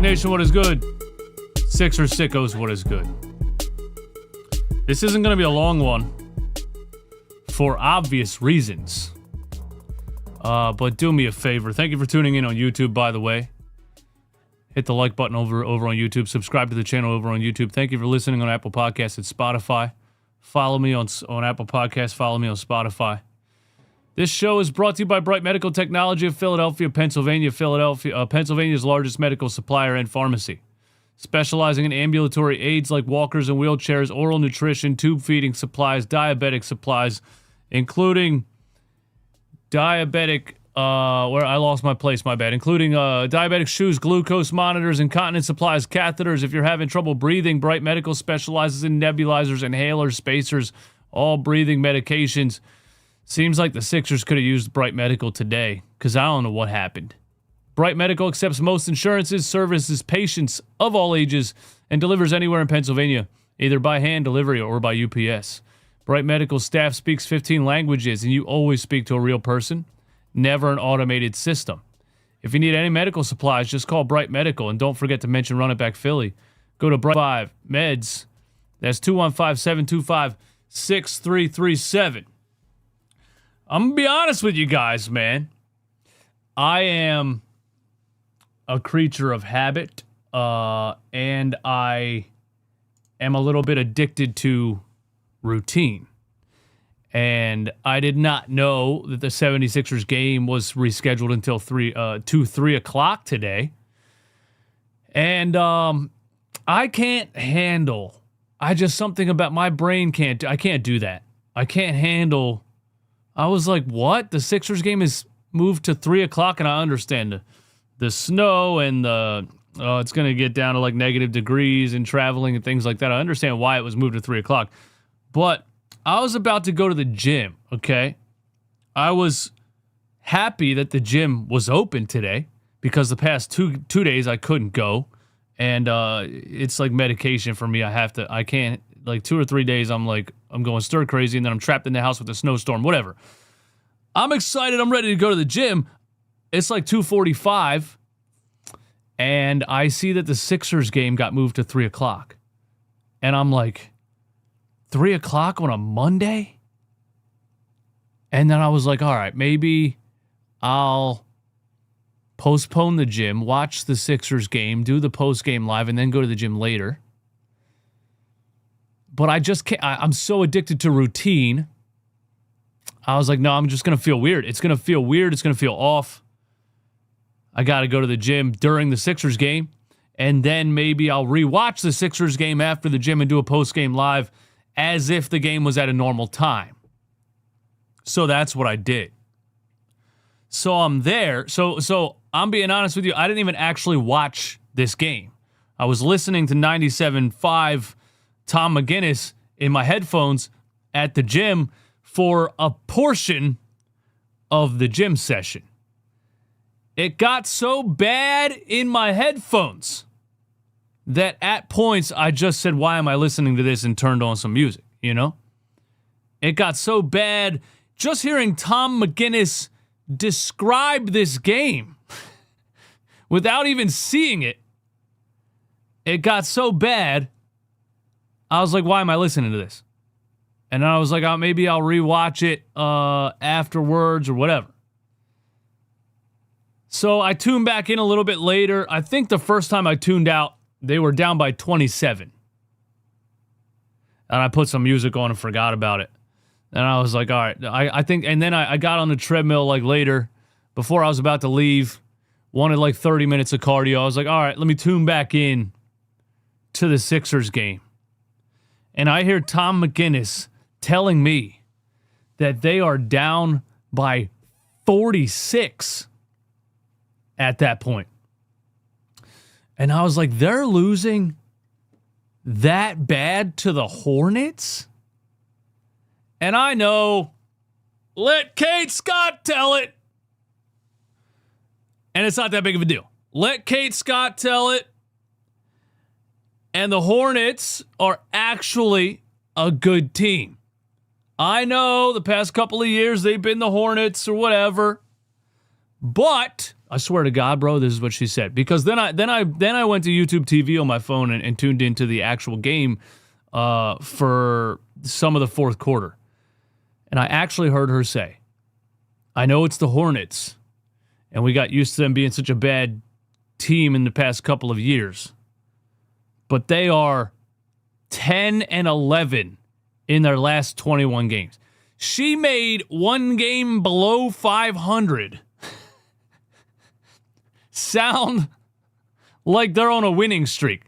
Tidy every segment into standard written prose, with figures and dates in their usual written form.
Nation, what is good? Sixers Sickos, what is good? This isn't going to be a long one for obvious reasons. But do me a favor. Thank you for tuning in on YouTube, by the way. Hit the like button over on YouTube. Subscribe to the channel over on YouTube. Thank you for listening on Apple Podcasts and Spotify. Follow me on Apple Podcasts. Follow me on Spotify. This show is brought to you by Bright Medical Technology of Philadelphia, Pennsylvania. Pennsylvania's largest medical supplier and pharmacy. Specializing in ambulatory aids like walkers and wheelchairs, oral nutrition, tube feeding supplies, diabetic supplies, including diabetic, where I lost my place, my bad, including diabetic shoes, glucose monitors, incontinence supplies, catheters. If you're having trouble breathing, Bright Medical specializes in nebulizers, inhalers, spacers, all breathing medications. Seems like the Sixers could have used Bright Medical today, because I don't know what happened. Bright Medical accepts most insurances, services patients of all ages, and delivers anywhere in Pennsylvania, either by hand delivery or by UPS. Bright Medical staff speaks 15 languages, and you always speak to a real person, never an automated system. If you need any medical supplies, just call Bright Medical, and don't forget to mention Run It Back Philly. Go to Bright 5 Meds. That's 215-725-6337. I'm going to be honest with you guys, man. I am a creature of habit, and I am a little bit addicted to routine. And I did not know that the 76ers game was rescheduled until 3 o'clock today. And I can't handle, something about my brain I can't do that. I can't handle, I was like, what? The Sixers game is moved to 3 o'clock, and I understand the snow and it's going to get down to like negative degrees and traveling and things like that. I understand why it was moved to 3 o'clock. But I was about to go to the gym, okay? I was happy that the gym was open today because the past two days I couldn't go. And it's like medication for me. I can't, like 2 or 3 days I'm going stir crazy, and then I'm trapped in the house with a snowstorm, whatever. I'm excited. I'm ready to go to the gym. It's like 2:45, and I see that the Sixers game got moved to 3 o'clock. And I'm like, 3 o'clock on a Monday? And then I was like, all right, maybe I'll postpone the gym, watch the Sixers game, do the post-game live, and then go to the gym later. But I just can't. I'm so addicted to routine. I was like, no, I'm just going to feel weird. It's going to feel weird. It's going to feel off. I got to go to the gym during the Sixers game, and then maybe I'll rewatch the Sixers game after the gym and do a post-game live as if the game was at a normal time. So that's what I did. So I'm there. So I'm being honest with you. I didn't even actually watch this game. I was listening to 97.5 Tom McGinnis in my headphones at the gym for a portion of the gym session. It got so bad in my headphones that at points I just said, why am I listening to this, and turned on some music, you know? It got so bad just hearing Tom McGinnis describe this game without even seeing it. It got so bad, I was like, why am I listening to this? And then I was like, maybe I'll rewatch it afterwards or whatever. So I tuned back in a little bit later. I think the first time I tuned out, they were down by 27. And I put some music on and forgot about it. And I was like, all right, I think, and then I got on the treadmill like later, before I was about to leave, wanted like 30 minutes of cardio. I was like, all right, let me tune back in to the Sixers game. And I hear Tom McGinnis telling me that they are down by 46 at that point. And I was like, they're losing that bad to the Hornets? And I know, let Kate Scott tell it. And it's not that big of a deal. Let Kate Scott tell it. And the Hornets are actually a good team. I know the past couple of years they've been the Hornets or whatever. But I swear to God, bro, this is what she said. Because then I went to YouTube TV on my phone and tuned into the actual game for some of the fourth quarter. And I actually heard her say, I know it's the Hornets, and we got used to them being such a bad team in the past couple of years, but they are 10-11 in their last 21 games. She made one game below 500 sound like they're on a winning streak.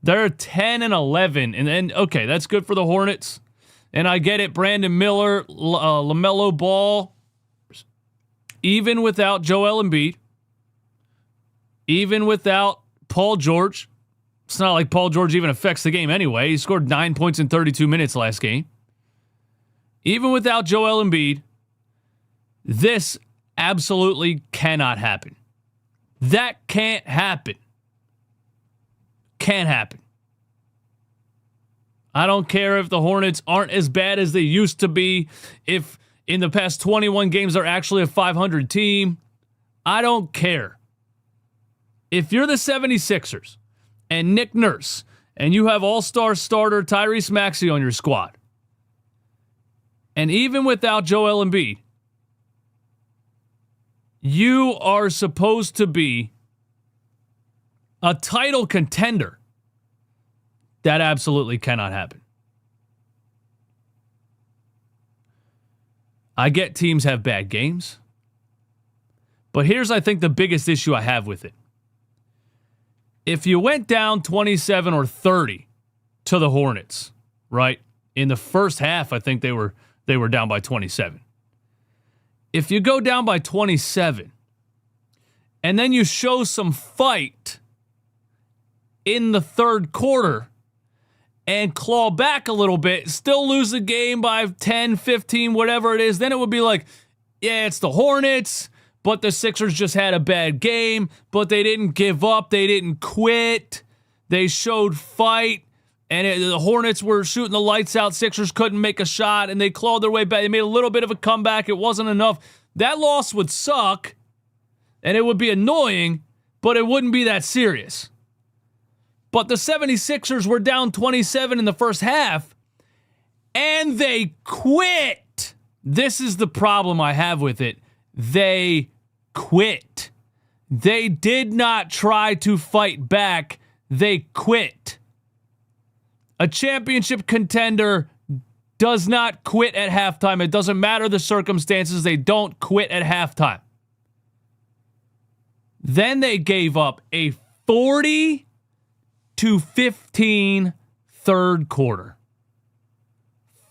They're 10-11, and then, okay, that's good for the Hornets. And I get it, Brandon Miller, LaMelo Ball, even without Joel Embiid, even without Paul George. It's not like Paul George even affects the game anyway. He scored 9 points in 32 minutes last game. Even without Joel Embiid, this absolutely cannot happen. That can't happen. Can't happen. I don't care if the Hornets aren't as bad as they used to be, if in the past 21 games they're actually a 500 team. I don't care. If you're the 76ers and Nick Nurse and you have all-star starter Tyrese Maxey on your squad, and even without Joel Embiid, you are supposed to be a title contender. That absolutely cannot happen. I get teams have bad games, but here's, I think, the biggest issue I have with it. If you went down 27 or 30 to the Hornets, right? In the first half, I think they were down by 27. If you go down by 27 and then you show some fight in the third quarter and claw back a little bit, still lose the game by 10, 15, whatever it is, then it would be like, yeah, it's the Hornets, but the Sixers just had a bad game, but they didn't give up, they didn't quit, they showed fight, and the Hornets were shooting the lights out, Sixers couldn't make a shot, and they clawed their way back, they made a little bit of a comeback, it wasn't enough. That loss would suck, and it would be annoying, but it wouldn't be that serious. But the 76ers were down 27 in the first half, and they quit. This is the problem I have with it. They quit. They did not try to fight back. They quit. A championship contender does not quit at halftime. It doesn't matter the circumstances. They don't quit at halftime. Then they gave up a 40-15 third quarter.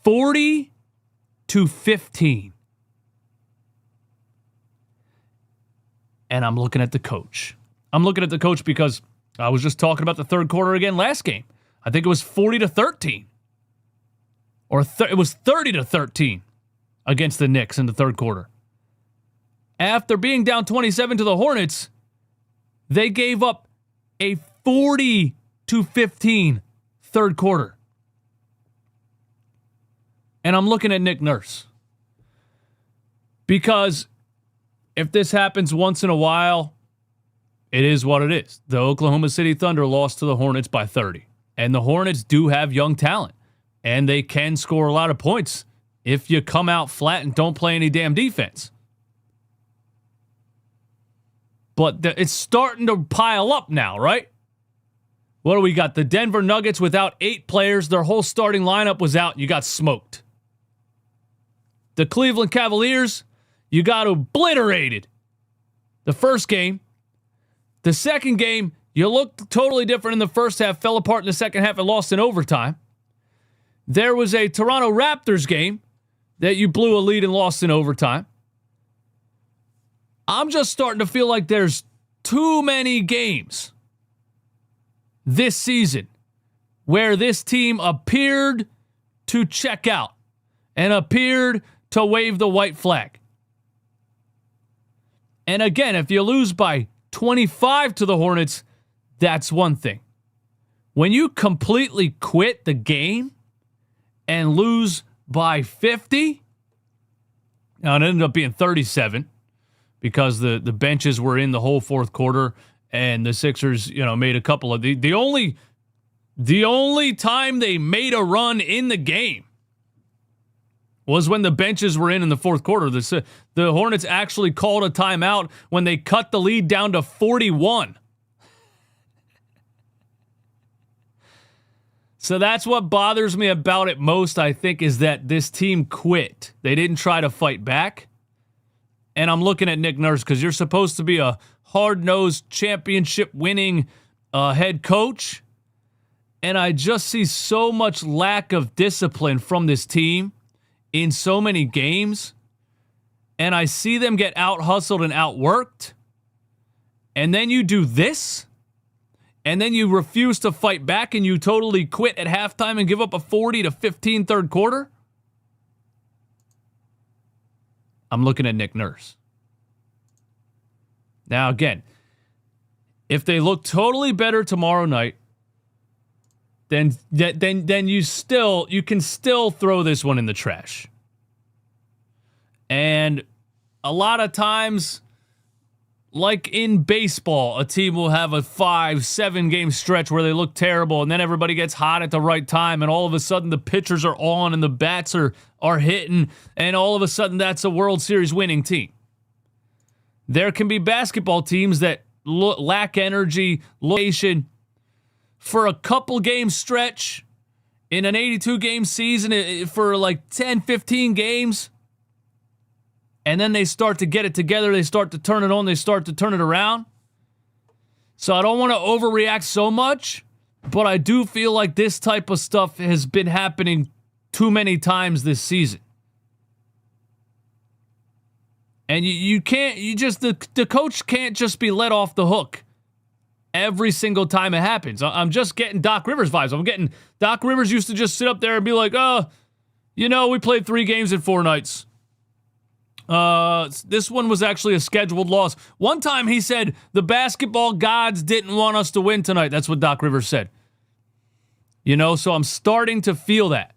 40-15. And I'm looking at the coach. I'm looking at the coach because I was just talking about the third quarter again last game. I think it was 40-13. Or it was 30-13 against the Knicks in the third quarter. After being down 27 to the Hornets, they gave up a 40-15 third quarter. And I'm looking at Nick Nurse. Because if this happens once in a while, it is what it is. The Oklahoma City Thunder lost to the Hornets by 30. And the Hornets do have young talent. And they can score a lot of points if you come out flat and don't play any damn defense. But it's starting to pile up now, right? What do we got? The Denver Nuggets without 8 players. Their whole starting lineup was out. You got smoked. The Cleveland Cavaliers, you got obliterated. The first game. The second game, you looked totally different in the first half, fell apart in the second half, and lost in overtime. There was a Toronto Raptors game that you blew a lead and lost in overtime. I'm just starting to feel like there's too many games this season where this team appeared to check out and appeared to wave the white flag. And again, if you lose by 25 to the Hornets, that's one thing. When you completely quit the game and lose by 50, now it ended up being 37, because the benches were in the whole fourth quarter, and the Sixers, made a couple of the only time they made a run in the game was when the benches were in the fourth quarter. The Hornets actually called a timeout when they cut the lead down to 41. So that's what bothers me about it most, I think, is that this team quit. They didn't try to fight back. And I'm looking at Nick Nurse because you're supposed to be a hard-nosed, championship-winning head coach. And I just see so much lack of discipline from this team in so many games. And I see them get out-hustled and outworked. And then you do this. And then you refuse to fight back and you totally quit at halftime and give up a 40-15 third quarter. I'm looking at Nick Nurse. Now, again, if they look totally better tomorrow night, then you can still throw this one in the trash. And a lot of times, like in baseball, a team will have a 5-7 game stretch where they look terrible, and then everybody gets hot at the right time, and all of a sudden the pitchers are on and the bats are hitting, and all of a sudden that's a World Series winning team. There can be basketball teams that lack energy, location for a couple game stretch in an 82 game season for like 10, 15 games. And then they start to get it together. They start to turn it on. They start to turn it around. So I don't want to overreact so much, but I do feel like this type of stuff has been happening too many times this season. And the coach can't just be let off the hook every single time it happens. I'm just getting Doc Rivers vibes. Doc Rivers used to just sit up there and be like, we played 3 games in 4 nights. This one was actually a scheduled loss. One time he said, the basketball gods didn't want us to win tonight. That's what Doc Rivers said. So I'm starting to feel that.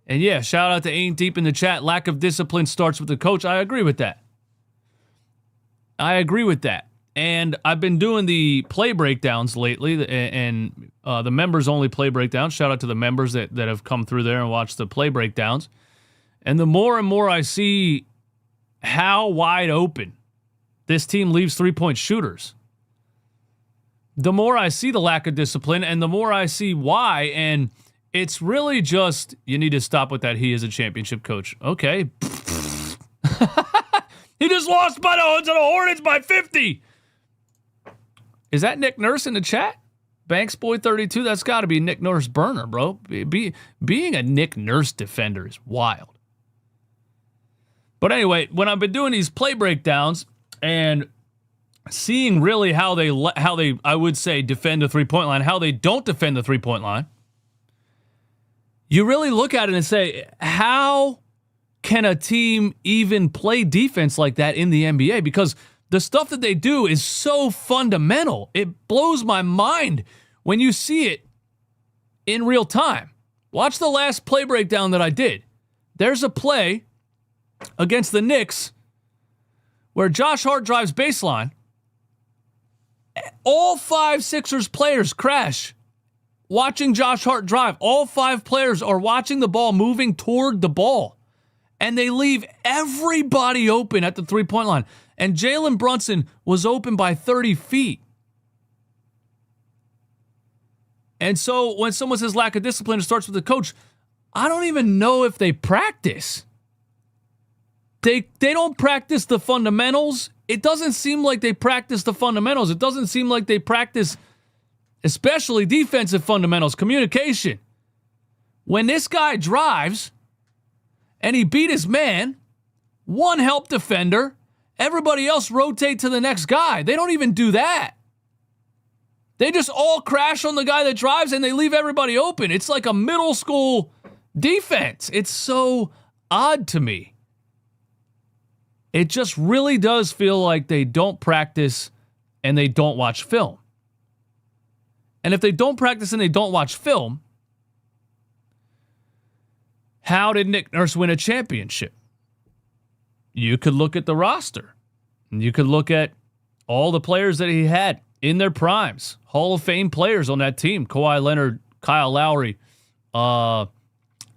And yeah, shout out to Ain't Deep in the chat. Lack of discipline starts with the coach. I agree with that. And I've been doing the play breakdowns lately, and the members-only play breakdowns. Shout out to the members that have come through there and watched the play breakdowns. And the more and more I see how wide open this team leaves three-point shooters, the more I see the lack of discipline and the more I see why. And it's really just, you need to stop with that. He is a championship coach. Okay. He just lost to the Hornets by 50. Is that Nick Nurse in the chat? Banksboy32, that's got to be Nick Nurse burner, bro. Being a Nick Nurse defender is wild. But anyway, when I've been doing these play breakdowns and seeing really how they I would say defend the three-point line, how they don't defend the three-point line, you really look at it and say, how can a team even play defense like that in the NBA? Because the stuff that they do is so fundamental. It blows my mind when you see it in real time. Watch the last play breakdown that I did. There's a play against the Knicks where Josh Hart drives baseline. All 5 Sixers players crash watching Josh Hart drive. All 5 players are watching the ball moving toward the ball. And they leave everybody open at the three-point line. And Jalen Brunson was open by 30 feet. And so when someone says lack of discipline, it starts with the coach. I don't even know if they practice. They don't practice the fundamentals. It doesn't seem like they practice the fundamentals. It doesn't seem like they practice, especially defensive fundamentals, communication. When this guy drives and he beat his man, one help defender, everybody else rotate to the next guy. They don't even do that. They just all crash on the guy that drives and they leave everybody open. It's like a middle school defense. It's so odd to me. It just really does feel like they don't practice and they don't watch film. And if they don't practice and they don't watch film, how did Nick Nurse win a championship? You could look at the roster. And you could look at all the players that he had in their primes, Hall of Fame players on that team, Kawhi Leonard, Kyle Lowry,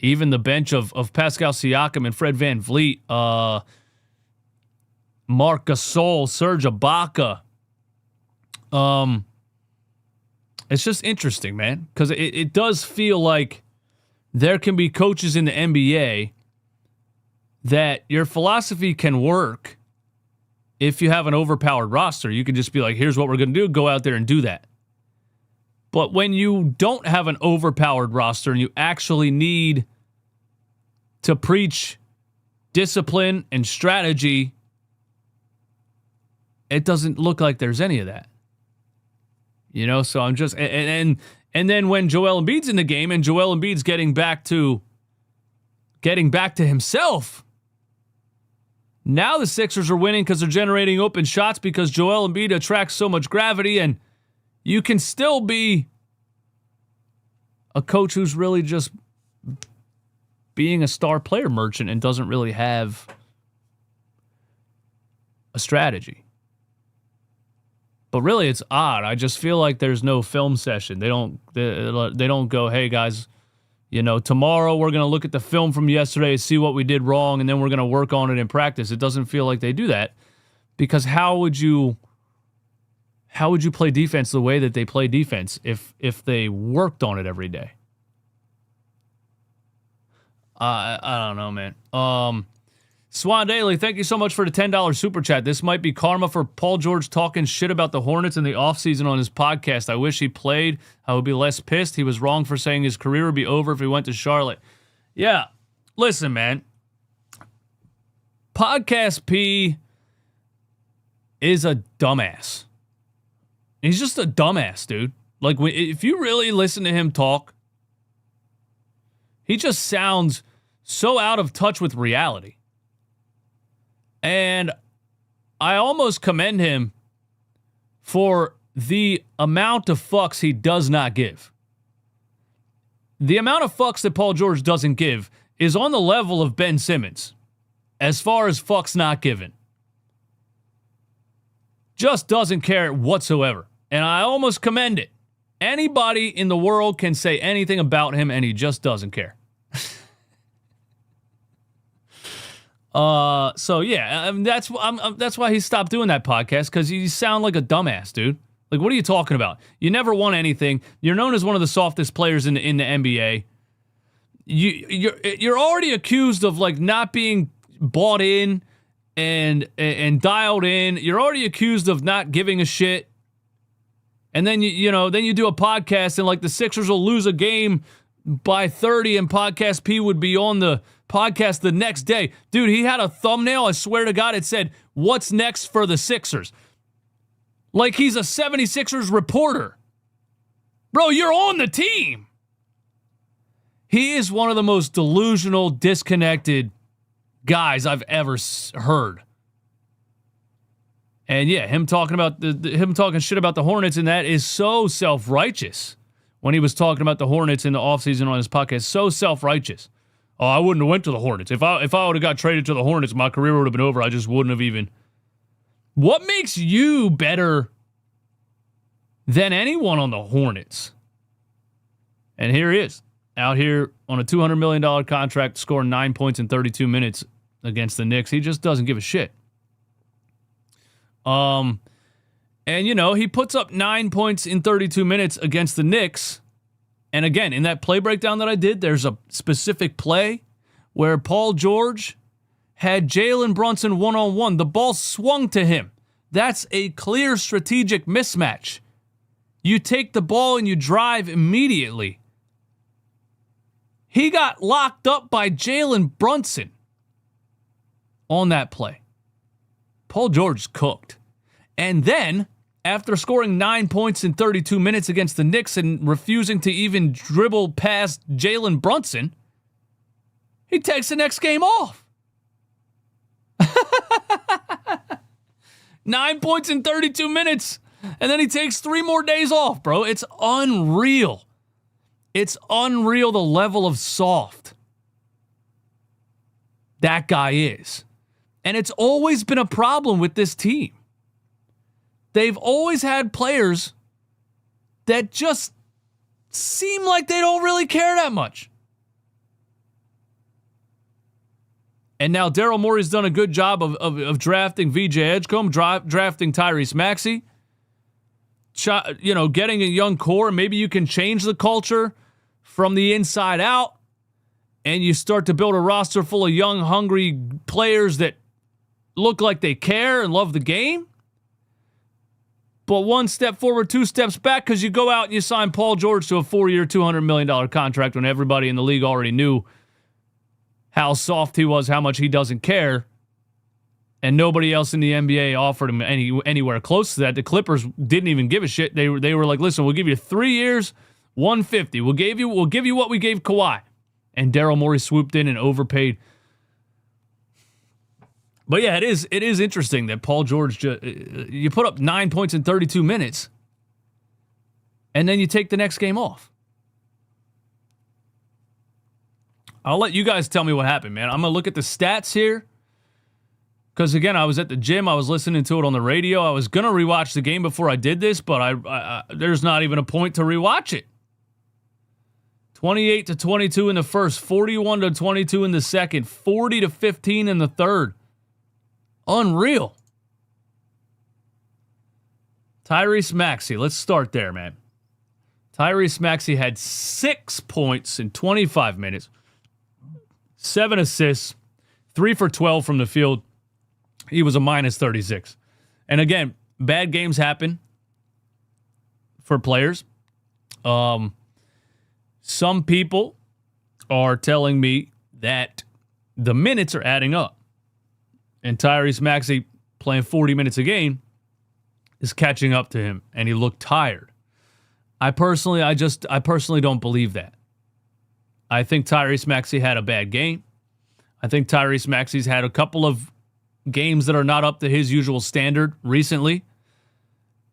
even the bench of Pascal Siakam and Fred VanVleet, Marc Gasol, Serge Ibaka. It's just interesting, man, because it does feel like there can be coaches in the NBA that your philosophy can work if you have an overpowered roster. You can just be like, here's what we're going to do, go out there and do that. But when you don't have an overpowered roster and you actually need to preach discipline and strategy, it doesn't look like there's any of that. You know, so I'm just and then when Joel Embiid's in the game and Joel Embiid's getting back to himself, now the Sixers are winning because they're generating open shots because Joel Embiid attracts so much gravity, and you can still be a coach who's really just being a star player merchant and doesn't really have a strategy. But really, it's odd. I just feel like there's no film session. They don't go, hey, guys, you know, tomorrow we're going to look at the film from yesterday, see what we did wrong, and then we're going to work on it in practice. It doesn't feel like they do that, because how would you play defense the way that they play defense if they worked on it every day? I don't know, man. Swan Daily, thank you so much for the $10 super chat. This might be karma for Paul George talking shit about the Hornets in the offseason on his podcast. I wish he played. I would be less pissed. He was wrong for saying his career would be over if he went to Charlotte. Yeah, listen, man. Podcast P is a dumbass. He's just a dumbass, dude. Like, if you really listen to him talk, he just sounds so out of touch with reality. And I almost commend him for the amount of fucks he does not give. The amount of fucks that Paul George doesn't give is on the level of Ben Simmons as far as fucks not given. Just doesn't care whatsoever. And I almost commend it. Anybody in the world can say anything about him, and he just doesn't care. So yeah, that's why he stopped doing that podcast, because you sound like a dumbass, dude. Like, what are you talking about? You never won anything. You're known as one of the softest players in the NBA. You're already accused of like not being bought in and dialed in. You're already accused of not giving a shit. And then you do a podcast and like the Sixers will lose a game by 30 and Podcast P would be on the podcast the next day. Dude, he had a thumbnail, I swear to God, it said, "What's next for the Sixers?" Like he's a 76ers reporter. Bro, you're on the team. He is one of the most delusional, disconnected guys I've ever heard. And yeah, him talking shit about the Hornets, and that is so self-righteous. When he was talking about the Hornets in the offseason on his podcast, so self-righteous. Oh, I wouldn't have went to the Hornets. If I would have got traded to the Hornets, my career would have been over. I just wouldn't have even. What makes you better than anyone on the Hornets? And here he is, out here on a $200 million contract, scoring 9 points in 32 minutes against the Knicks. He just doesn't give a shit. And, he puts up 9 points in 32 minutes against the Knicks. And again, in that play breakdown that I did, there's a specific play where Paul George had Jalen Brunson one-on-one. The ball swung to him. That's a clear strategic mismatch. You take the ball and you drive immediately. He got locked up by Jalen Brunson on that play. Paul George cooked. And then, after scoring 9 points in 32 minutes against the Knicks and refusing to even dribble past Jalen Brunson, he takes the next game off. 9 points in 32 minutes, and then he takes 3 more days off, bro. It's unreal. It's unreal the level of soft that guy is. And it's always been a problem with this team. They've always had players that just seem like they don't really care that much. And now Daryl Morey's done a good job of drafting VJ Edgecombe, drafting Tyrese Maxey, getting a young core. Maybe you can change the culture from the inside out, and you start to build a roster full of young, hungry players that look like they care and love the game. But one step forward, two steps back, because you go out and you sign Paul George to a 4-year, $200 million contract when everybody in the league already knew how soft he was, how much he doesn't care, and nobody else in the NBA offered him anywhere close to that. The Clippers didn't even give a shit. They were like, listen, we'll give you 3 years, $150. We'll give you what we gave Kawhi. And Daryl Morey swooped in and overpaid. But yeah, it is interesting that Paul George, you put up 9 points in 32 minutes, and then you take the next game off. I'll let you guys tell me what happened, man. I'm going to look at the stats here. Because, again, I was at the gym. I was listening to it on the radio. I was going to rewatch the game before I did this, but there's not even a point to rewatch it. 28-22 in the first, 41-22 in the second, 40-15 in the third. Unreal. Tyrese Maxey, let's start there, man. Tyrese Maxey had 6 points in 25 minutes, 7 assists, 3 for 12 from the field. He was a minus 36. And again, bad games happen for players. Some people are telling me that the minutes are adding up. And Tyrese Maxey, playing 40 minutes a game, is catching up to him, and he looked tired. I personally don't believe that. I think Tyrese Maxey had a bad game. I think Tyrese Maxey's had a couple of games that are not up to his usual standard recently,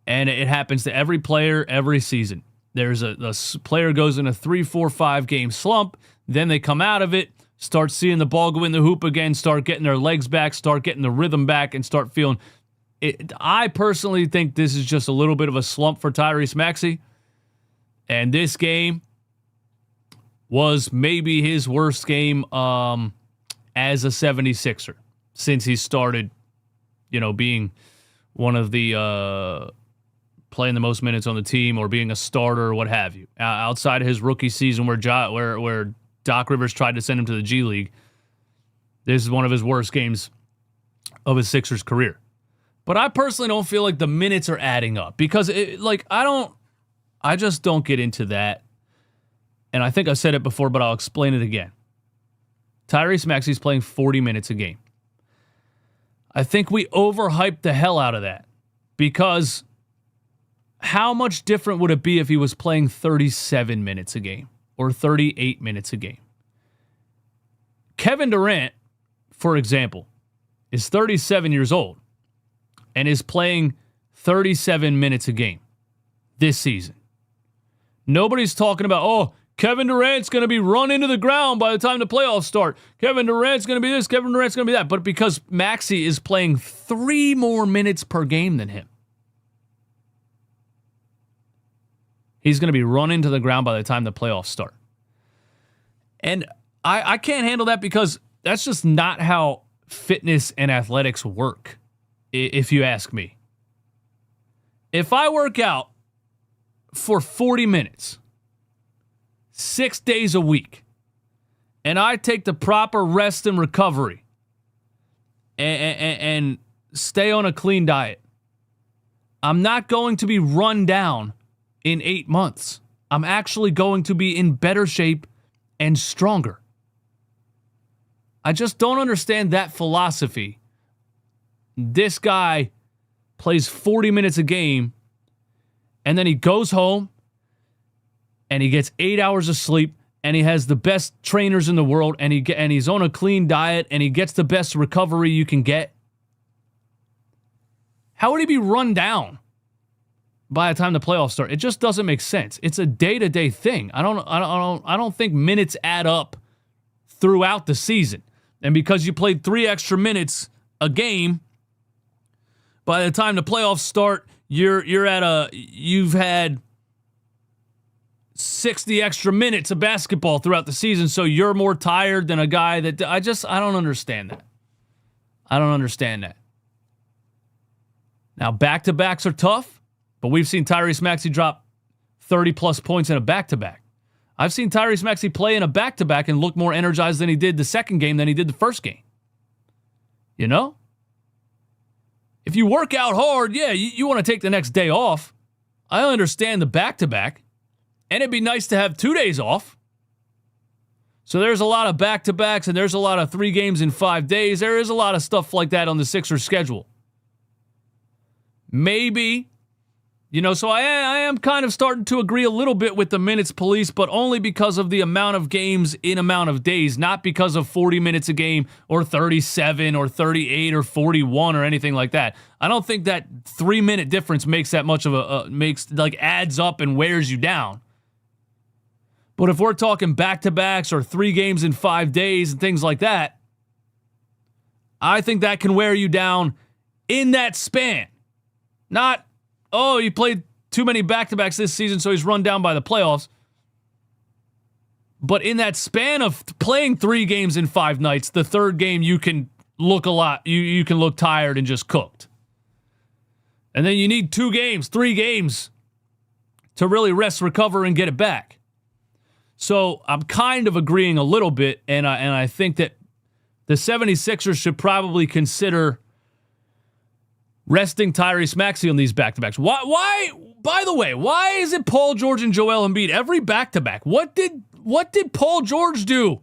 and it happens to every player every season. There's a player goes in a 3, 4, 5 game slump, then they come out of it, start seeing the ball go in the hoop again, start getting their legs back, start getting the rhythm back, and start feeling it. I personally think this is just a little bit of a slump for Tyrese Maxey, and this game was maybe his worst game as a 76er since he started, being one of the playing the most minutes on the team or being a starter or what have you. Outside of his rookie season where Doc Rivers tried to send him to the G League, this is one of his worst games of his Sixers career. But I personally don't feel like the minutes are adding up because I just don't get into that. And I think I said it before, but I'll explain it again. Tyrese Maxey's playing 40 minutes a game. I think we overhyped the hell out of that because how much different would it be if he was playing 37 minutes a game or 38 minutes a game? Kevin Durant, for example, is 37 years old and is playing 37 minutes a game this season. Nobody's talking about, Kevin Durant's going to be run into the ground by the time the playoffs start. Kevin Durant's going to be this, Kevin Durant's going to be that. But because Maxey is playing 3 more minutes per game than him, he's going to be run into the ground by the time the playoffs start. And I can't handle that because that's just not how fitness and athletics work, if you ask me. If I work out for 40 minutes, 6 days a week, and I take the proper rest and recovery and stay on a clean diet, I'm not going to be run down in 8 months. I'm actually going to be in better shape and stronger. I just don't understand that philosophy. This guy plays 40 minutes a game, and then he goes home, and he gets 8 hours of sleep, and he has the best trainers in the world, and he's on a clean diet, and he gets the best recovery you can get. How would he be run down by the time the playoffs start? It just doesn't make sense. It's a day-to-day thing. I don't think minutes add up throughout the season. And because you played 3 extra minutes a game, by the time the playoffs start, you've had 60 extra minutes of basketball throughout the season, so you're more tired than a guy that I don't understand that. I don't understand that. Now, back-to-backs are tough, but we've seen Tyrese Maxey drop 30-plus points in a back-to-back. I've seen Tyrese Maxey play in a back-to-back and look more energized than he did the second game than he did the first game. You know? If you work out hard, yeah, you want to take the next day off. I understand the back-to-back. And it'd be nice to have 2 days off. So there's a lot of back-to-backs and there's a lot of 3 games in 5 days. There is a lot of stuff like that on the Sixers schedule. Maybe, so I am kind of starting to agree a little bit with the minutes police, but only because of the amount of games in amount of days, not because of 40 minutes a game or 37 or 38 or 41 or anything like that. I don't think that 3-minute difference makes that much of adds up and wears you down. But if we're talking back-to-backs or 3 games in 5 days and things like that, I think that can wear you down in that span. Not, he played too many back-to-backs this season, so he's run down by the playoffs. But in that span of playing 3 games in 5 nights, the third game you can look you can look tired and just cooked. And then you need 2 games, 3 games to really rest, recover, and get it back. So I'm kind of agreeing a little bit, and I think that the 76ers should probably consider resting Tyrese Maxey on these back-to-backs. Why? By the way, why is it Paul George and Joel Embiid every back-to-back? What did Paul George do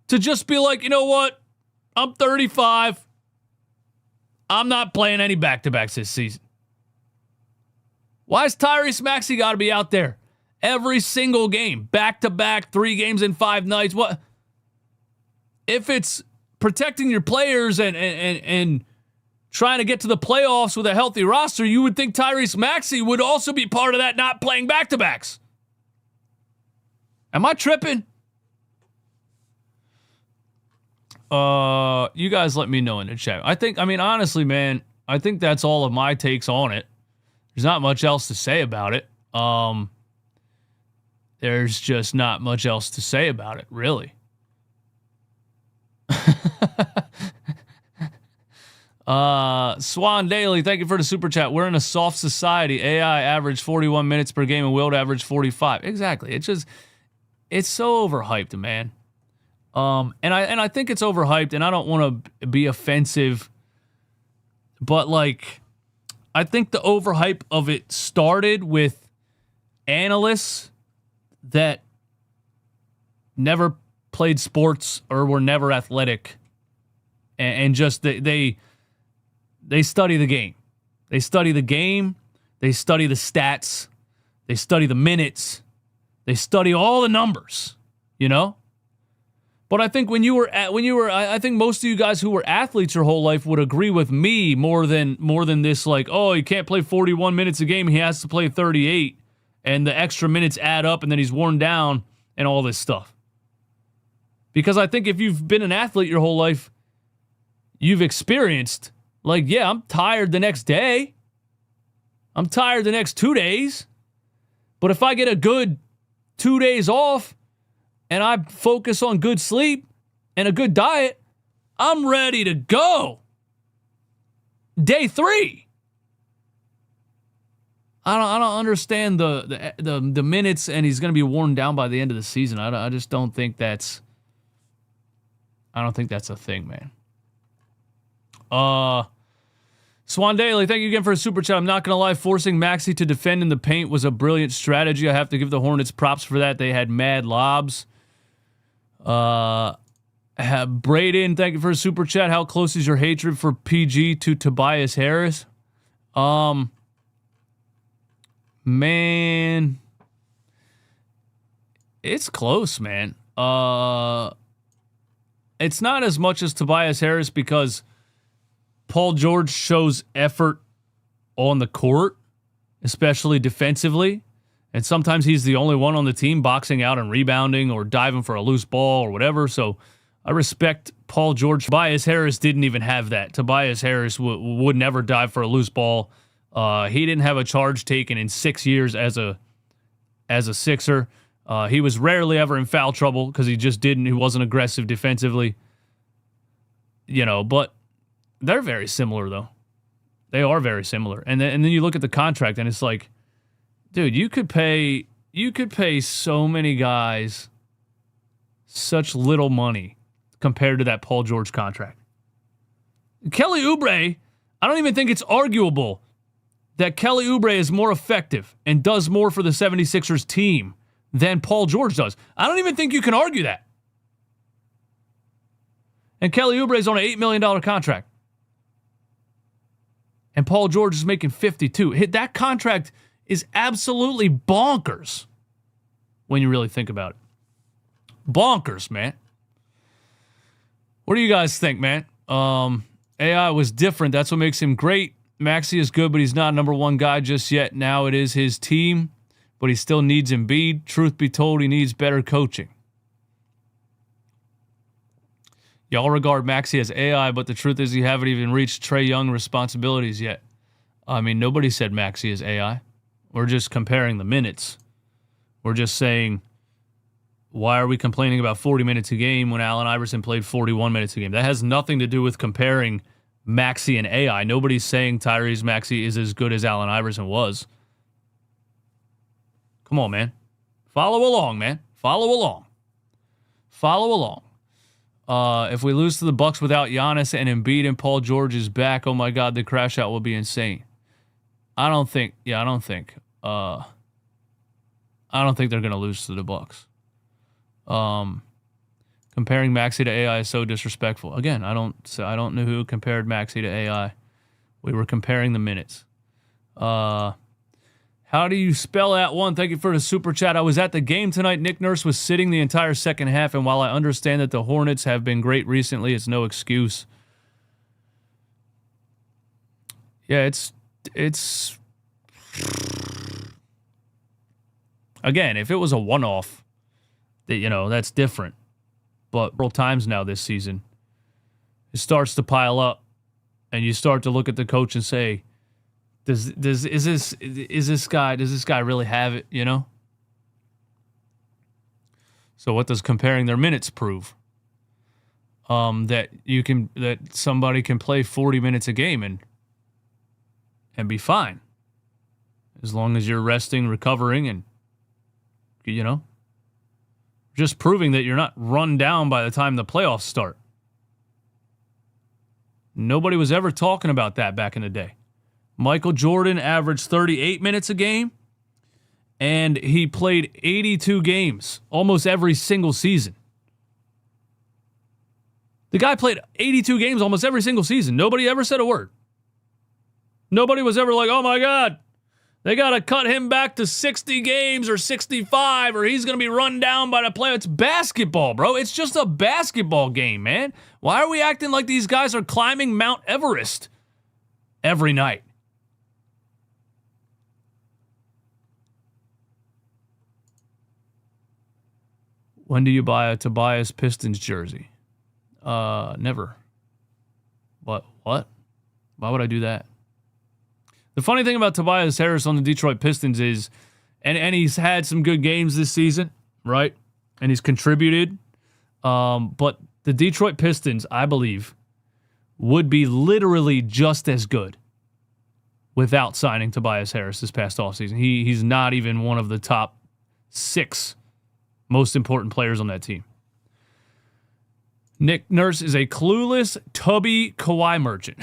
to just be like, you know what? I'm 35. I'm not playing any back-to-backs this season. Why is Tyrese Maxey got to be out there every single game, back-to-back, 3 games in 5 nights? What if it's protecting your players and trying to get to the playoffs with a healthy roster? You would think Tyrese Maxey would also be part of that, not playing back-to-backs. Am I tripping? You guys let me know in the chat. Honestly, man, I think that's all of my takes on it. There's not much else to say about it. There's just not much else to say about it, really. Swan Daily, thank you for the super chat. We're in a soft society. AI average 41 minutes per game and Wilt average 45. Exactly. It's so overhyped, man. And I think it's overhyped, and I don't want to be offensive, but I think the overhype of it started with analysts that never played sports or were never athletic, and just they study the game. They study the game. They study the stats. They study the minutes. They study all the numbers, But I think I think most of you guys who were athletes your whole life would agree with me more than this, he can't play 41 minutes a game. He has to play 38, and the extra minutes add up, and then he's worn down and all this stuff. Because I think if you've been an athlete your whole life, you've experienced, I'm tired the next day. I'm tired the next 2 days. But if I get a good 2 days off and I focus on good sleep and a good diet, I'm ready to go. Day 3. I don't understand the minutes, and he's going to be worn down by the end of the season. I just don't think that's a thing, man. Swan Daily, thank you again for a super chat. I'm not going to lie, forcing Maxey to defend in the paint was a brilliant strategy. I have to give the Hornets props for that. They had mad lobs. Braden, thank you for a super chat. How close is your hatred for PG to Tobias Harris? Man, it's close, man. It's not as much as Tobias Harris because Paul George shows effort on the court, especially defensively. And sometimes he's the only one on the team boxing out and rebounding or diving for a loose ball or whatever. So I respect Paul George. Tobias Harris didn't even have that. Tobias Harris would never dive for a loose ball. He didn't have a charge taken in 6 years as a Sixer. He was rarely ever in foul trouble because he wasn't aggressive defensively. But they're very similar, though. They are very similar. And then you look at the contract, and it's like, dude, you could pay so many guys such little money compared to that Paul George contract. Kelly Oubre, I don't even think it's arguable that Kelly Oubre is more effective and does more for the 76ers team than Paul George does. I don't even think you can argue that. And Kelly Oubre is on an $8 million contract. And Paul George is making $52. That contract is absolutely bonkers when you really think about it. Bonkers, man. What do you guys think, man? AI was different. That's what makes him great. Maxey is good, but he's not number one guy just yet. Now it is his team, but he still needs Embiid. Truth be told, he needs better coaching. Y'all regard Maxey as AI, but the truth is you haven't even reached Trae Young responsibilities yet. I mean, nobody said Maxey is AI. We're just comparing the minutes. We're just saying, why are we complaining about 40 minutes a game when Allen Iverson played 41 minutes a game? That has nothing to do with comparing Maxey and AI. Nobody's saying Tyrese Maxey is as good as Allen Iverson was. Come on, man. Follow along, man. Follow along. Follow along. If we lose to the Bucks without Giannis and Embiid and Paul George is back, oh my God, the crash out will be insane. I don't think they're going to lose to the Bucks. Comparing Maxey to AI is so disrespectful. Again, I don't know who compared Maxey to AI. We were comparing the minutes. How do you spell that one? Thank you for the super chat. I was at the game tonight. Nick Nurse was sitting the entire second half, and while I understand that the Hornets have been great recently, it's no excuse. Yeah, it's again, if it was a one-off, that's different. But several times now this season, it starts to pile up, and you start to look at the coach and say, Does this guy really have it, So what does comparing their minutes prove? That somebody can play 40 minutes a game and be fine. As long as you're resting, recovering, and just proving that you're not run down by the time the playoffs start. Nobody was ever talking about that back in the day. Michael Jordan averaged 38 minutes a game, and he played 82 games almost every single season. The guy played 82 games almost every single season. Nobody ever said a word. Nobody was ever like, oh my God, they got to cut him back to 60 games or 65 or he's going to be run down by the player. It's basketball, bro. It's just a basketball game, man. Why are we acting like these guys are climbing Mount Everest every night? When do you buy a Tobias Pistons jersey? Never. What? Why would I do that? The funny thing about Tobias Harris on the Detroit Pistons is, and he's had some good games this season, right? And he's contributed. But the Detroit Pistons, I believe, would be literally just as good without signing Tobias Harris this past offseason. He's not even one of the top 6 most important players on that team. Nick Nurse is a clueless, tubby Kawhi merchant.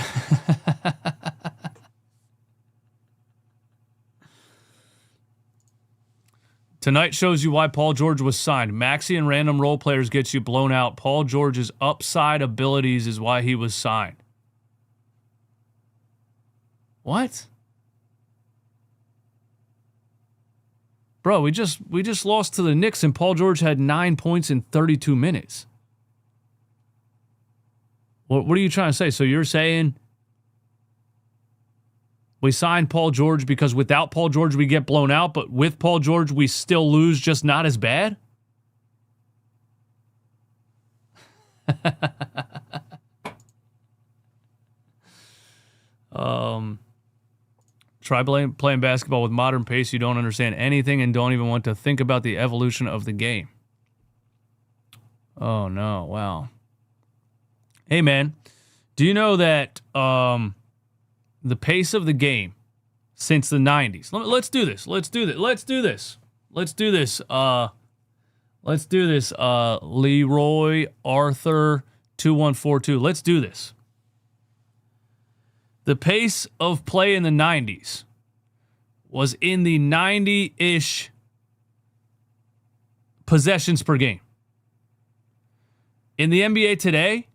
Tonight shows you why Paul George was signed. Maxey and random role players gets you blown out. Paul George's upside abilities is why he was signed. What? Bro, we just lost to the Knicks and Paul George had 9 points in 32 minutes. What are you trying to say? So you're saying we signed Paul George because without Paul George we get blown out, but with Paul George we still lose, just not as bad? Try playing basketball with modern pace. You don't understand anything and don't even want to think about the evolution of the game. Oh, no. Wow. Hey, man. Do you know that the pace of the game since the 90s... Let's do this. Leroy Arthur 2142. Let's do this. The pace of play in the 90s was in the 90-ish possessions per game. In the NBA today,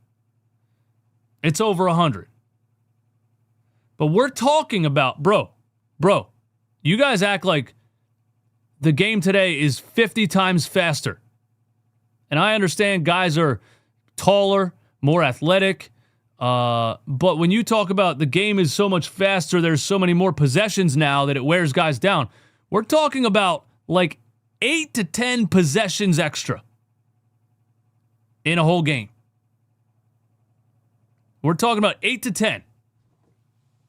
it's over 100. But we're talking about, bro, you guys act like the game today is 50 times faster. And I understand guys are taller, more athletic, but when you talk about the game is so much faster, there's so many more possessions now that it wears guys down. We're talking about like 8 to 10 possessions extra in a whole game. We're talking about 8 to 10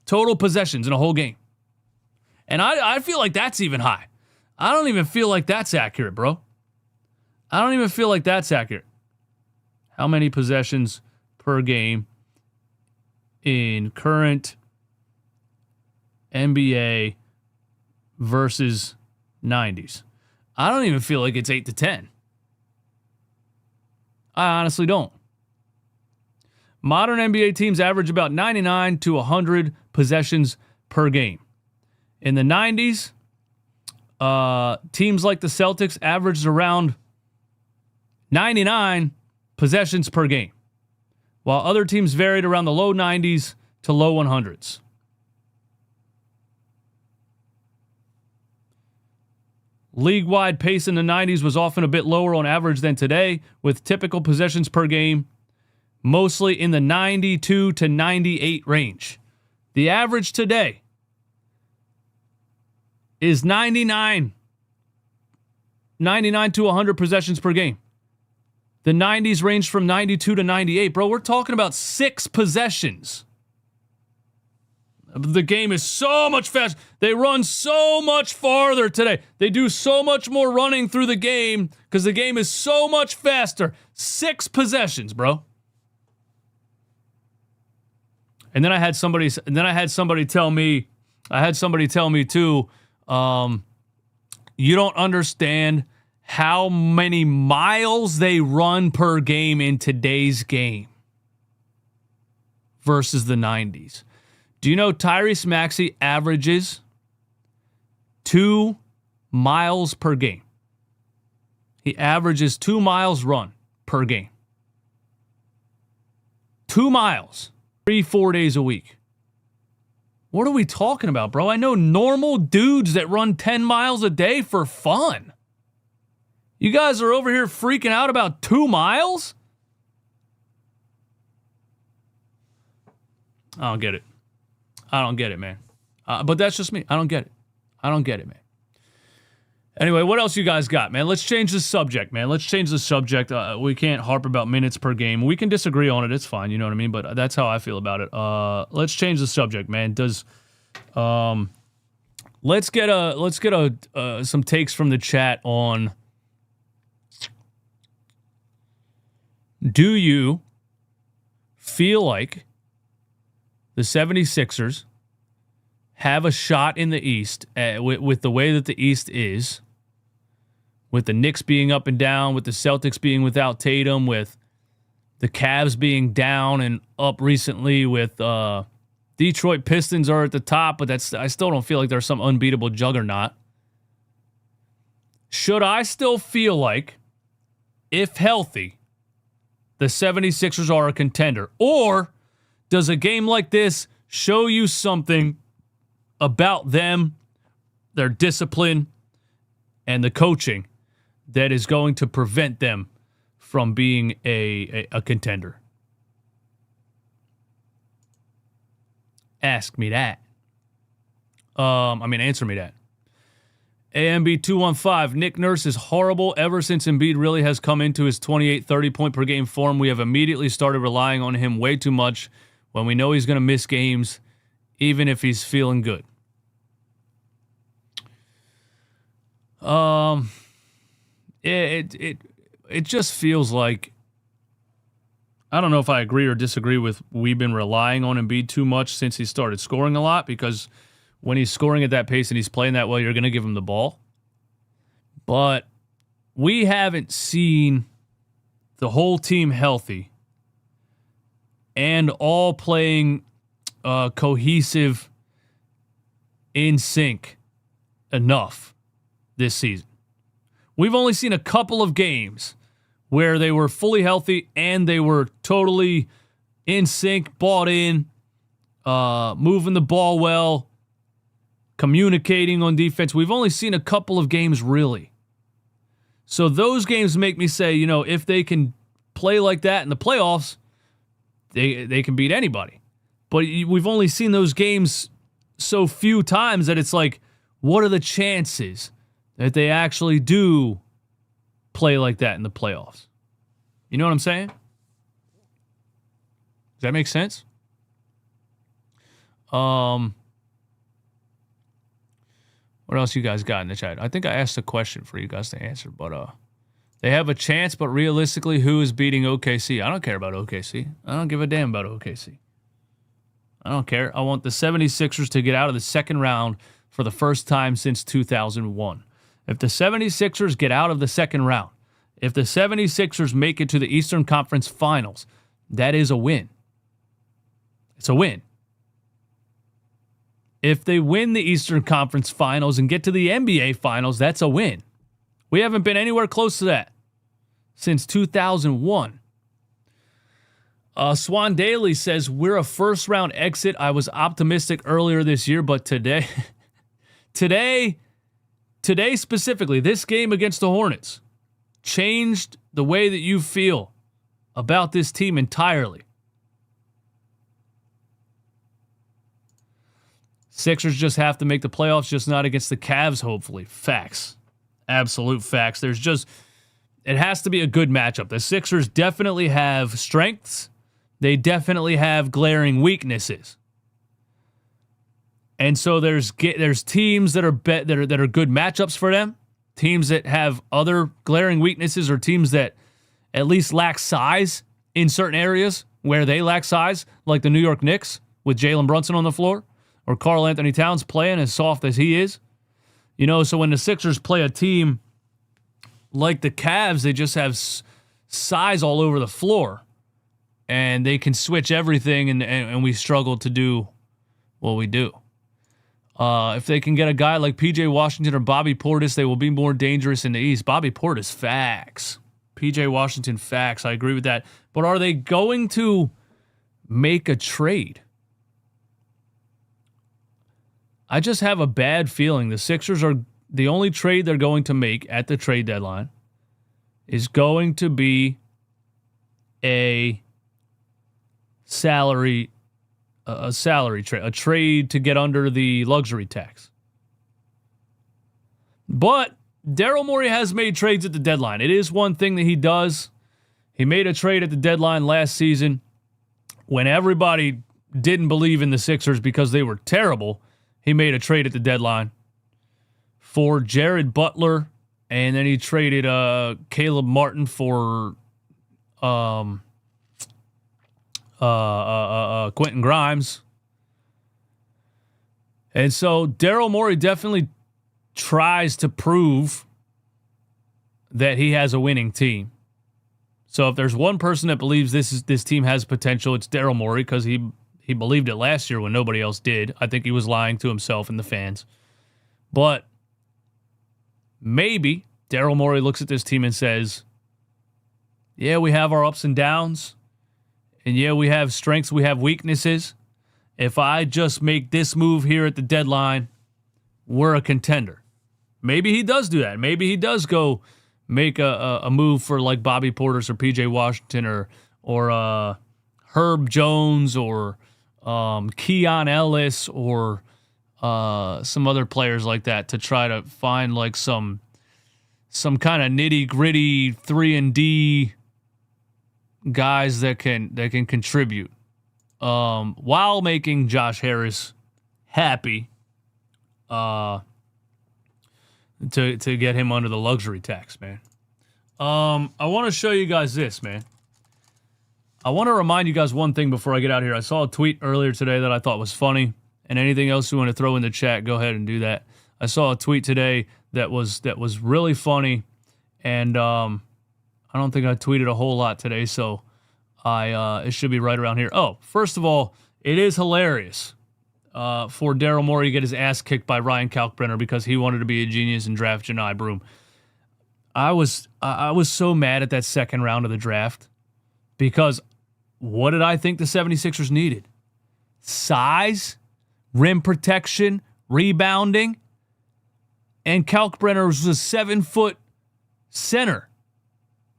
total possessions in a whole game. And I feel like that's even high. I don't even feel like that's accurate, bro. I don't even feel like that's accurate. How many possessions per game in current NBA versus 90s? I don't even feel like it's 8 to 10. I honestly don't. Modern NBA teams average about 99 to 100 possessions per game. In the 90s, teams like the Celtics averaged around 99 possessions per game, while other teams varied around the low 90s to low 100s. League-wide pace in the 90s was often a bit lower on average than today, with typical possessions per game mostly in the 92 to 98 range. The average today is 99 to 100 possessions per game. The 90s ranged from 92 to 98. Bro, we're talking about 6 possessions. The game is so much faster. They run so much farther today. They do so much more running through the game because the game is so much faster. 6 possessions, bro. And then I had somebody tell me too, you don't understand how many miles they run per game in today's game versus the 90s. Do you know Tyrese Maxey averages 2 miles per game? He averages 2 miles run per game. 2 miles, 3-4 days a week. What are we talking about, bro? I know normal dudes that run 10 miles a day for fun. You guys are over here freaking out about 2 miles? I don't get it. I don't get it, man. But that's just me. I don't get it, man. Anyway, what else you guys got, man? Let's change the subject, man. Let's change the subject. We can't harp about minutes per game. We can disagree on it. It's fine. You know what I mean? But that's how I feel about it. Let's change the subject, man. Let's get some takes from the chat on, do you feel like the 76ers have a shot in the East with the way that the East is, with the Knicks being up and down, with the Celtics being without Tatum, with the Cavs being down and up recently, with Detroit Pistons are at the top, but I still don't feel like they're some unbeatable juggernaut. Should I still feel like, if healthy, the 76ers are a contender? Or does a game like this show you something about them, their discipline, and the coaching that is going to prevent them from being a contender? Ask me that. Answer me that. AMB215, Nick Nurse is horrible. Ever since Embiid really has come into his 28, 30-point per game form, we have immediately started relying on him way too much when we know he's going to miss games, even if he's feeling good. It just feels like, I don't know if I agree or disagree with we've been relying on Embiid too much since he started scoring a lot, because when he's scoring at that pace and he's playing that well, you're going to give him the ball. But we haven't seen the whole team healthy and all playing cohesive, in sync enough this season. We've only seen a couple of games where they were fully healthy and they were totally in sync, bought in, moving the ball well, communicating on defense. We've only seen a couple of games, really. So those games make me say, you know, if they can play like that in the playoffs, they can beat anybody. But we've only seen those games so few times that it's like, what are the chances that they actually do play like that in the playoffs? You know what I'm saying? Does that make sense? What else you guys got in the chat? I think I asked a question for you guys to answer, but they have a chance, but realistically, who is beating OKC? I don't care about OKC. I don't give a damn about OKC. I don't care. I want the 76ers to get out of the second round for the first time since 2001. If the 76ers get out of the second round, if the 76ers make it to the Eastern Conference Finals, that is a win. It's a win. If they win the Eastern Conference Finals and get to the NBA Finals, that's a win. We haven't been anywhere close to that since 2001. Swan Daly says, we're a first-round exit. I was optimistic earlier this year, but today specifically, this game against the Hornets changed the way that you feel about this team entirely. Sixers just have to make the playoffs, just not against the Cavs, hopefully. Facts. Absolute facts. It has to be a good matchup. The Sixers definitely have strengths. They definitely have glaring weaknesses. And so there's teams that are good matchups for them, teams that have other glaring weaknesses, or teams that at least lack size in certain areas where they lack size, like the New York Knicks with Jalen Brunson on the floor, or Karl Anthony Towns playing as soft as he is. You know, so when the Sixers play a team like the Cavs, they just have size all over the floor, and they can switch everything, and we struggle to do what we do. If they can get a guy like P.J. Washington or Bobby Portis, they will be more dangerous in the East. Bobby Portis, facts. P.J. Washington, facts. I agree with that. But are they going to make a trade? I just have a bad feeling the Sixers are the only trade they're going to make at the trade deadline is going to be a salary trade, a trade to get under the luxury tax. But Daryl Morey has made trades at the deadline. It is one thing that he does. He made a trade at the deadline last season when everybody didn't believe in the Sixers because they were terrible. He made a trade at the deadline for Jared Butler, and then he traded Caleb Martin for Quentin Grimes. And so Daryl Morey definitely tries to prove that he has a winning team. So if there's one person that believes this team has potential, it's Daryl Morey, because he believed it last year when nobody else did. I think he was lying to himself and the fans. But maybe Daryl Morey looks at this team and says, yeah, we have our ups and downs. And yeah, we have strengths, we have weaknesses. If I just make this move here at the deadline, we're a contender. Maybe he does do that. Maybe he does go make a move for like Bobby Portis or P.J. Washington or Herb Jones or Keon Ellis or some other players like that to try to find like some kind of nitty gritty 3-and-D guys that can contribute, while making Josh Harris happy, to get him under the luxury tax, man. I want to show you guys this, man. I want to remind you guys one thing before I get out here. I saw a tweet earlier today that I thought was funny, and anything else you want to throw in the chat, go ahead and do that. I saw a tweet today that was really funny, and I don't think I tweeted a whole lot today, so it should be right around here. Oh, first of all, it is hilarious for Daryl Morey to get his ass kicked by Ryan Kalkbrenner because he wanted to be a genius and draft Janai Broom. I was so mad at that second round of the draft because what did I think the 76ers needed? Size, rim protection, rebounding, and Kalkbrenner was a 7-foot center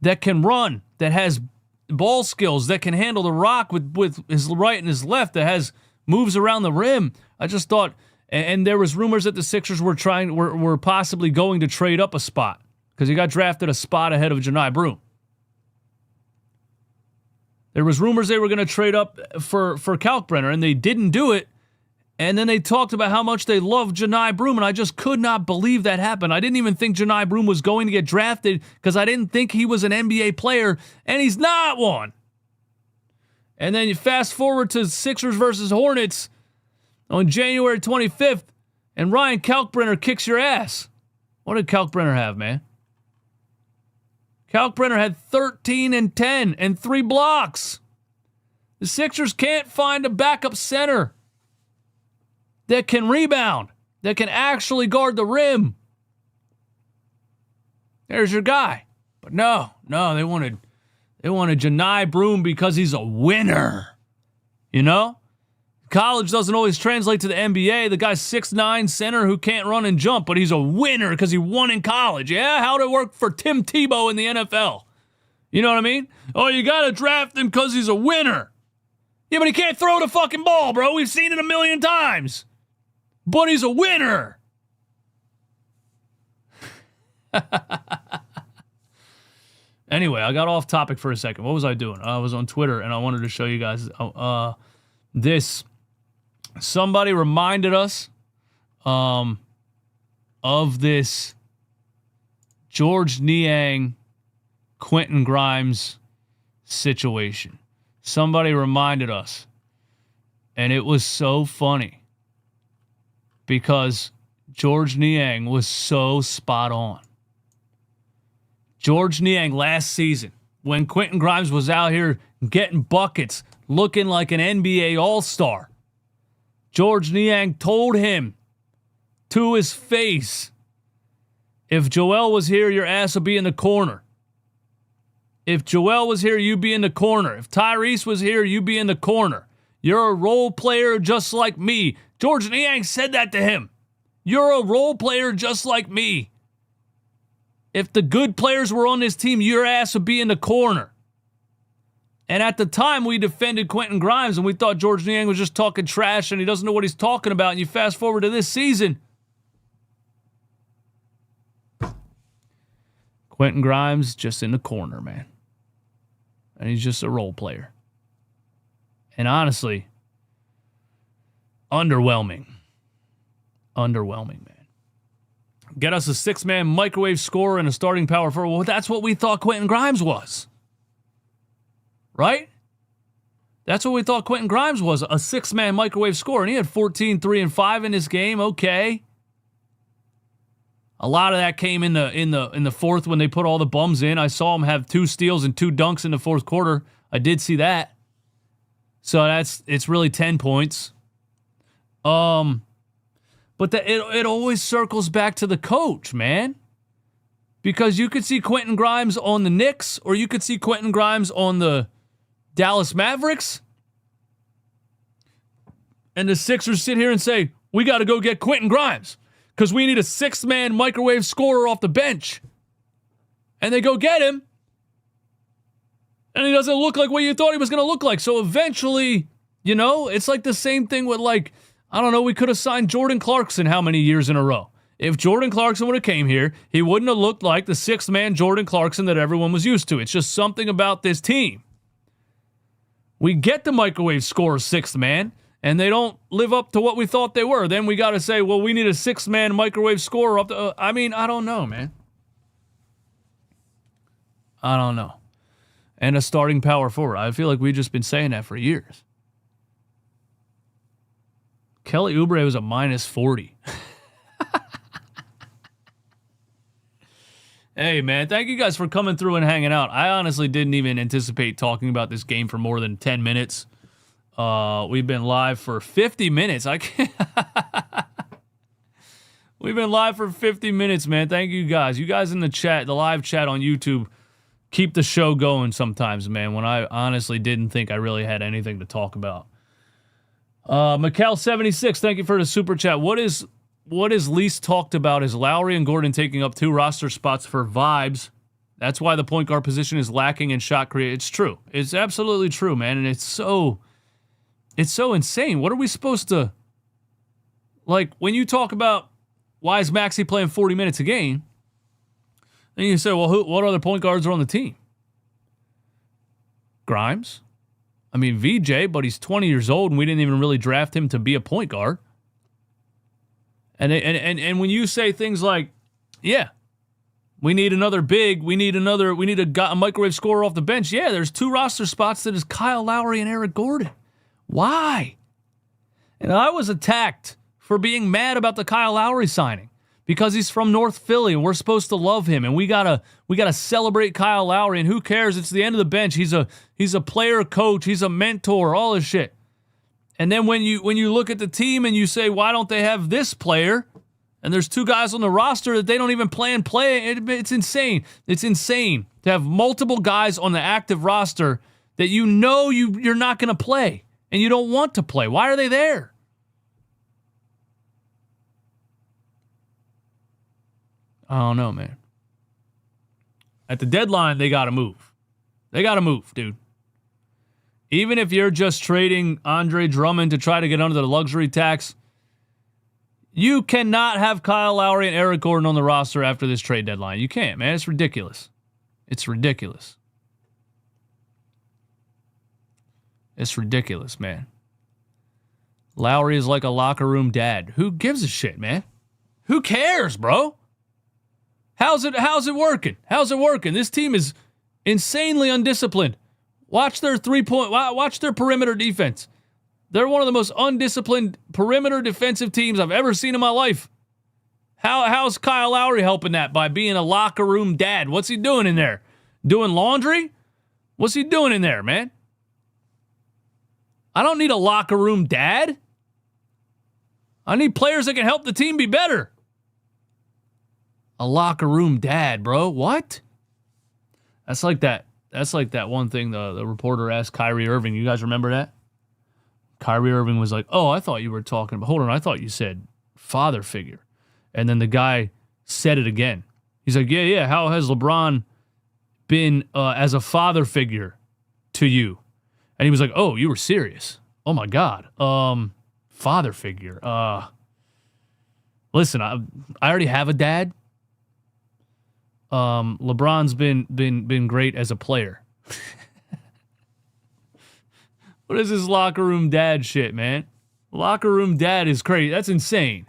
that can run, that has ball skills, that can handle the rock with his right and his left, that has moves around the rim. I just thought, and there was rumors that the Sixers were possibly going to trade up a spot because he got drafted a spot ahead of Janai Broom. There was rumors they were going to trade up for Kalkbrenner, and they didn't do it. And then they talked about how much they loved Janai Broom, and I just could not believe that happened. I didn't even think Janai Broom was going to get drafted because I didn't think he was an NBA player, and he's not one. And then you fast forward to Sixers versus Hornets on January 25th, and Ryan Kalkbrenner kicks your ass. What did Kalkbrenner have, man? Kalkbrenner had 13 and 10 and 3 blocks. The Sixers can't find a backup center that can rebound, that can actually guard the rim. There's your guy. But no, they wanted Janai Broom because he's a winner. You know? College doesn't always translate to the NBA. The guy's 6'9" center who can't run and jump, but he's a winner because he won in college. Yeah, how'd it work for Tim Tebow in the NFL? You know what I mean? Oh, you got to draft him because he's a winner. Yeah, but he can't throw the fucking ball, bro. We've seen it a million times. But he's a winner. Anyway, I got off topic for a second. What was I doing? I was on Twitter, and I wanted to show you guys this. Somebody reminded us of this George Niang, Quentin Grimes situation. Somebody reminded us, and it was so funny because George Niang was so spot on. George Niang last season, when Quentin Grimes was out here getting buckets, looking like an NBA All-Star, George Niang told him to his face, if Joel was here, your ass would be in the corner. If Joel was here, you'd be in the corner. If Tyrese was here, you'd be in the corner. You're a role player just like me. George Niang said that to him. You're a role player just like me. If the good players were on this team, your ass would be in the corner. And at the time, we defended Quentin Grimes, and we thought George Niang was just talking trash, and he doesn't know what he's talking about. And you fast forward to this season. Quentin Grimes just in the corner, man. And he's just a role player. And honestly, underwhelming. Underwhelming, man. Get us a 6-man microwave scorer and a starting power forward. Well, that's what we thought Quentin Grimes was. Right? That's what we thought Quentin Grimes was, a 6-man microwave scorer. And he had 14, 3, and 5 in this game. Okay. A lot of that came in the fourth when they put all the bums in. I saw him have 2 steals and 2 dunks in the fourth quarter. I did see that. So it's really 10 points. But it always circles back to the coach, man. Because you could see Quentin Grimes on the Knicks, or you could see Quentin Grimes on the Dallas Mavericks. And the Sixers sit here and say, we got to go get Quentin Grimes because we need a 6-man microwave scorer off the bench. And they go get him. And he doesn't look like what you thought he was going to look like. So eventually, you know, it's like the same thing with like I don't know, we could have signed Jordan Clarkson how many years in a row? If Jordan Clarkson would have came here, he wouldn't have looked like the sixth-man Jordan Clarkson that everyone was used to. It's just something about this team. We get the microwave scorer sixth man, and they don't live up to what we thought they were. Then we got to say, well, we need a sixth-man microwave scorer up to... I mean, I don't know, man. I don't know. And a starting power forward. I feel like we've just been saying that for years. Kelly Oubre was a minus 40. Hey, man, thank you guys for coming through and hanging out. I honestly didn't even anticipate talking about this game for more than 10 minutes. We've been live for 50 minutes. I can't... We've been live for 50 minutes, man. Thank you guys. You guys in the chat, the live chat on YouTube, keep the show going sometimes, man, when I honestly didn't think I really had anything to talk about. Mikkel76, thank you for the super chat. What is least talked about is Lowry and Gordon taking up 2 roster spots for vibes. That's why the point guard position is lacking in shot creation. It's true. It's absolutely true, man. And it's so insane. What are we supposed to... Like, when you talk about why is Maxey playing 40 minutes a game, then you say, well, what other point guards are on the team? Grimes? I mean, VJ, but he's 20 years old, and we didn't even really draft him to be a point guard. And when you say things like, yeah, we need another big, we need a microwave scorer off the bench. Yeah, there's 2 roster spots that is Kyle Lowry and Eric Gordon. Why? And I was attacked for being mad about the Kyle Lowry signing because he's from North Philly and we're supposed to love him and we gotta celebrate Kyle Lowry, and who cares? It's the end of the bench. He's a player coach, he's a mentor, all this shit. And then when you look at the team and you say, why don't they have this player? And there's 2 guys on the roster that they don't even play. It's insane. It's insane to have multiple guys on the active roster that you know you're not going to play and you don't want to play. Why are they there? I don't know, man. At the deadline, they got to move. They got to move, dude. Even if you're just trading Andre Drummond to try to get under the luxury tax, you cannot have Kyle Lowry and Eric Gordon on the roster after this trade deadline. You can't, man. It's ridiculous. It's ridiculous. It's ridiculous, man. Lowry is like a locker room dad. Who gives a shit, man? Who cares, bro? How's it working? How's it working? This team is insanely undisciplined. Watch their watch their perimeter defense. They're one of the most undisciplined perimeter defensive teams I've ever seen in my life. How's Kyle Lowry helping that by being a locker room dad? What's he doing in there? Doing laundry? What's he doing in there, man? I don't need a locker room dad. I need players that can help the team be better. A locker room dad, bro. What? That's like that one thing the reporter asked Kyrie Irving. You guys remember that? Kyrie Irving was like, oh, I thought you were talking about, hold on, I thought you said father figure. And then the guy said it again. He's like, yeah, how has LeBron been as a father figure to you? And he was like, oh, you were serious. Oh, my God. Father figure. Listen, I already have a dad. LeBron's been great as a player. What is this locker room dad shit, man? Locker room dad is crazy. That's insane.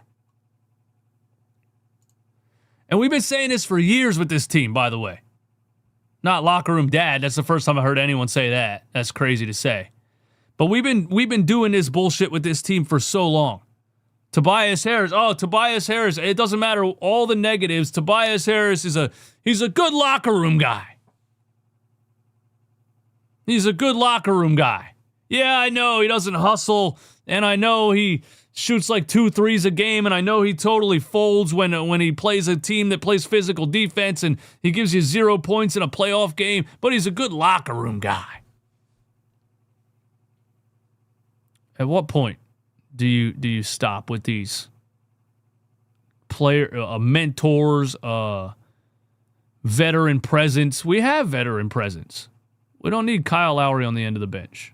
And we've been saying this for years with this team, by the way. Not locker room dad. That's the first time I heard anyone say that. That's crazy to say. But we've been doing this bullshit with this team for so long. Tobias Harris. Oh, Tobias Harris. It doesn't matter all the negatives. Tobias Harris he's a good locker room guy. He's a good locker room guy. Yeah, I know he doesn't hustle, and I know he shoots like 2 threes a game, and I know he totally folds when he plays a team that plays physical defense, and he gives you 0 points in a playoff game, but he's a good locker room guy. At what point do you stop with these mentors, veteran presence? We have veteran presence. We don't need Kyle Lowry on the end of the bench.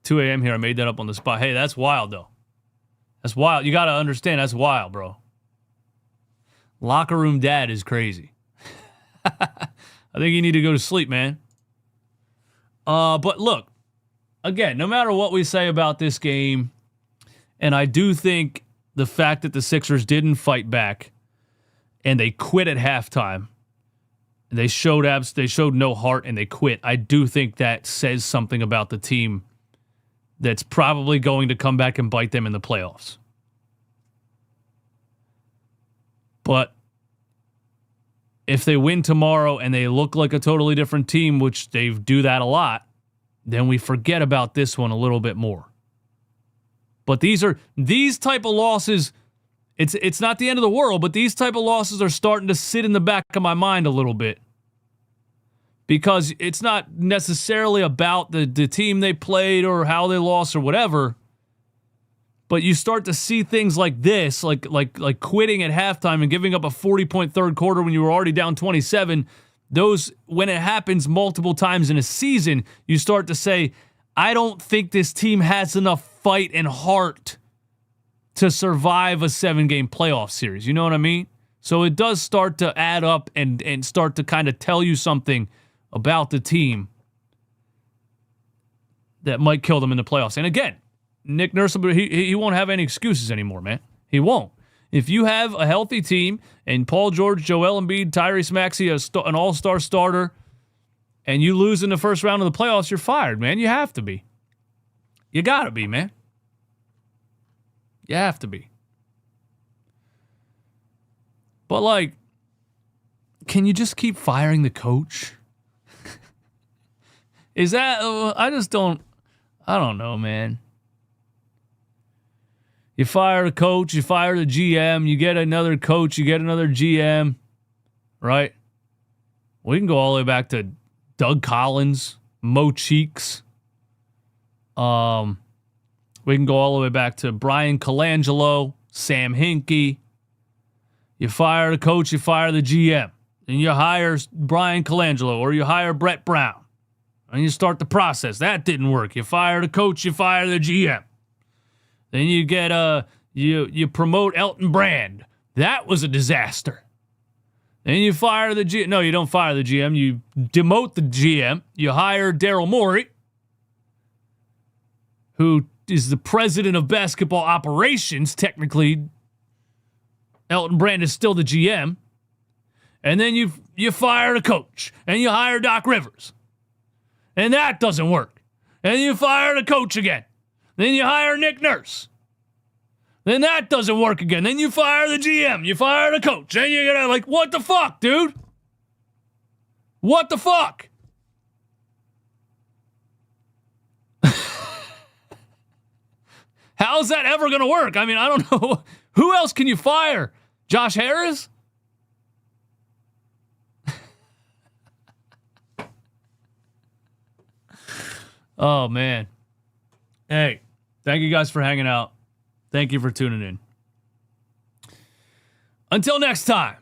2 a.m. here. I made that up on the spot. Hey, that's wild, though. That's wild. You got to understand, that's wild, bro. Locker room dad is crazy. I think you need to go to sleep, man. But look, again, no matter what we say about this game, and I do think the fact that the Sixers didn't fight back and they quit at halftime, they showed no heart and they quit. I do think that says something about the team that's probably going to come back and bite them in the playoffs. But if they win tomorrow and they look like a totally different team, which they do that a lot, then we forget about this one a little bit more. But these type of losses, it's not the end of the world, but these type of losses are starting to sit in the back of my mind a little bit. Because it's not necessarily about the team they played or how they lost or whatever. But you start to see things like this, like quitting at halftime and giving up a 40-point third quarter when you were already down 27. Those, when it happens multiple times in a season, you start to say, I don't think this team has enough fight and heart to survive a 7-game playoff series. You know what I mean? So it does start to add up and start to kind of tell you something about the team that might kill them in the playoffs. And again, Nick Nurse, he won't have any excuses anymore, man. He won't. If you have a healthy team and Paul George, Joel Embiid, Tyrese Maxey, an all-star starter, and you lose in the first round of the playoffs, you're fired, man. You have to be. You got to be, man. You have to be. But, like, can you just keep firing the coach? Is that, I don't know, man. You fire a coach, you fire the GM, you get another coach, you get another GM, right? We can go all the way back to Doug Collins, Mo Cheeks. We can go all the way back to Brian Colangelo, Sam Hinkie. You fire the coach, you fire the GM. Then you hire Brian Colangelo or you hire Brett Brown. And you start the process. That didn't work. You fire the coach, you fire the GM. Then you get you promote Elton Brand. That was a disaster. Then you fire the GM. No, you don't fire the GM. You demote the GM. You hire Daryl Morey, who is the president of basketball operations. Technically, Elton Brand is still the GM. And then you fire the coach and you hire Doc Rivers. And that doesn't work. And you fire the coach again. Then you hire Nick Nurse. Then that doesn't work again. Then you fire the GM. You fire the coach. Then you're gonna like, what the fuck, dude? What the fuck? How's that ever gonna work? I mean, I don't know. Who else can you fire? Josh Harris? Oh, man. Hey, thank you guys for hanging out. Thank you for tuning in. Until next time.